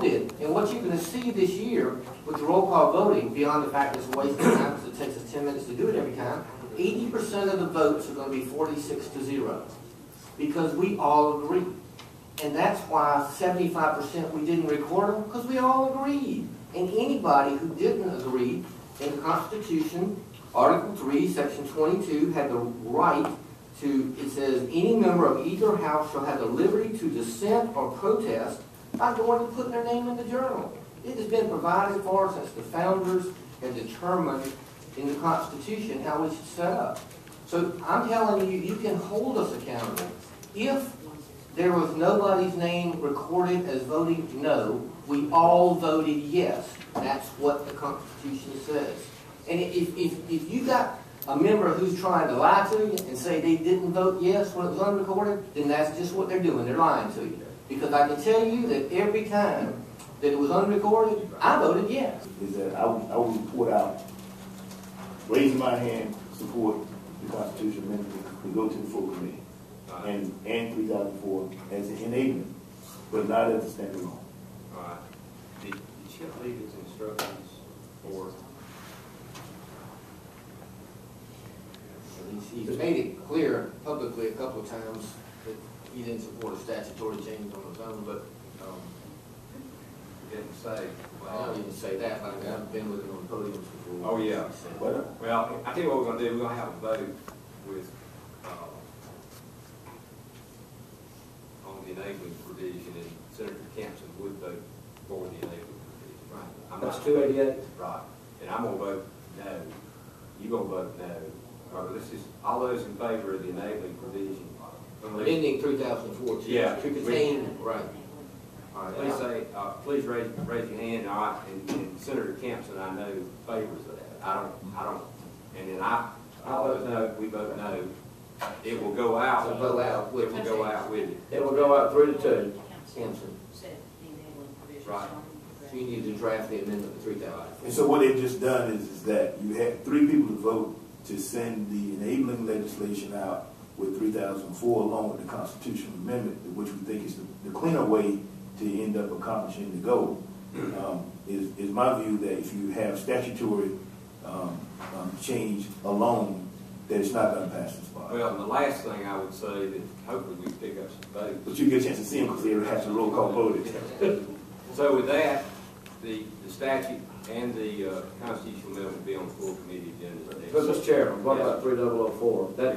And what you're going to see this year with the roll call voting, beyond the fact it's a waste of time because it takes us 10 minutes to do it every time, 80% of the votes are going to be 46-0 because we all agree. And that's why 75% we didn't record them, because we all agreed. And anybody who didn't agree in the Constitution, Article 3, Section 22, had the right to, it says, any member of either house shall have the liberty to dissent or protest by going and putting their name in the journal. It has been provided for since the founders had determined in the Constitution how we should set up. So I'm telling you, you can hold us accountable. If there was nobody's name recorded as voting no, we all voted yes. That's what the Constitution says. And if you got a member who's trying to lie to you and say they didn't vote yes when it was unrecorded, then that's just what they're doing. They're lying to you. Because I can tell you that every time that it was unrecorded, I voted yes. Is that I will report out, raising my hand, support the Constitution amendment to go to the full committee. And 3004 as an enablement, but not as a standalone. All right. Did Chip leave his instructions for? He's made it clear publicly a couple of times that he didn't support a statutory change on his own, but He didn't say. well, I don't even say that, but I've been with him on podiums before. Oh yeah. Well, I tell you what we're going to do. We're going to have a vote with on the enabling provision, and Senator Campson would vote for the enabling provision. Right. That's 288. Right. And I'm going to vote no. You're going to vote no. Or let's just, all those in favor of the enabling provision. Ending 3014. Yeah. To contain, right. All right, please say, please raise your hand. All right, and Senator Campson, I know, favors of that. I don't, and then I vote no. We vote no. It will go out. It'll go out with it. Will go out with it. It will go out 3-2. Campson. Right. So you need to draft the amendment to 3000. and so what they've just done is that you had 3 people to vote to send the enabling legislation out with 3004 along with the constitutional amendment, which we think is the cleaner way to end up accomplishing the goal. Is my view that if you have statutory change alone, that it's not going to pass this body. Well, and the last thing I would say that hopefully we pick up some votes. But you get a chance to see them because they have to roll call vote it. So with that, the statute and the constitutional amendment will be on the full committee agenda. But Mr. Chairman, what about 3004? That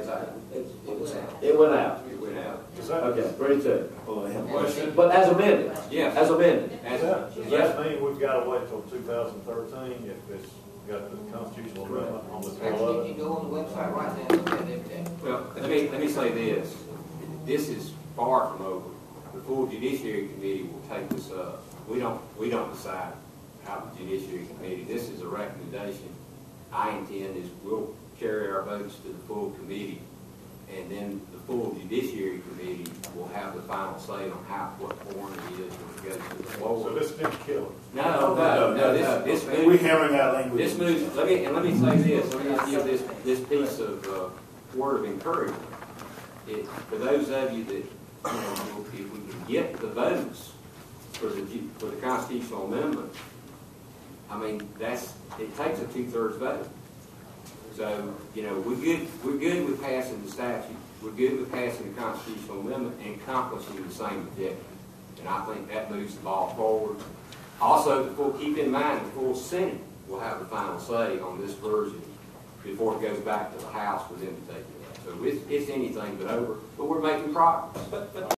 it went out. It went out. Okay, 3-2. Oh, I have a Question? But as amended. Yes. As amended. Does that mean we've got to wait till 2013 if it's got the constitutional amendment on the tail Actually, of you it? can go on the website right now and look at everything. Well, let me say this. This is far from over. The full Judiciary Committee will take this up. We don't decide how the Judiciary Committee. This is a recommendation. I intend is we'll carry our votes to the full committee, and then the full Judiciary Committee will have the final say on what form it is when it goes to the floor. So this didn't kill it. No. This moves. We're hammering out language. This moves. Let me say this. Let me just give this piece of word of encouragement. For those of you that if we can get the votes for the constitutional amendment, I mean it takes a 2/3 vote. So we're good with passing the statute. We're good with passing the constitutional amendment and accomplishing the same objective. And I think that moves the ball forward. Also, keep in mind the full Senate will have the final say on this version before it goes back to the House for them to take it up. So it's anything but over, but we're making progress.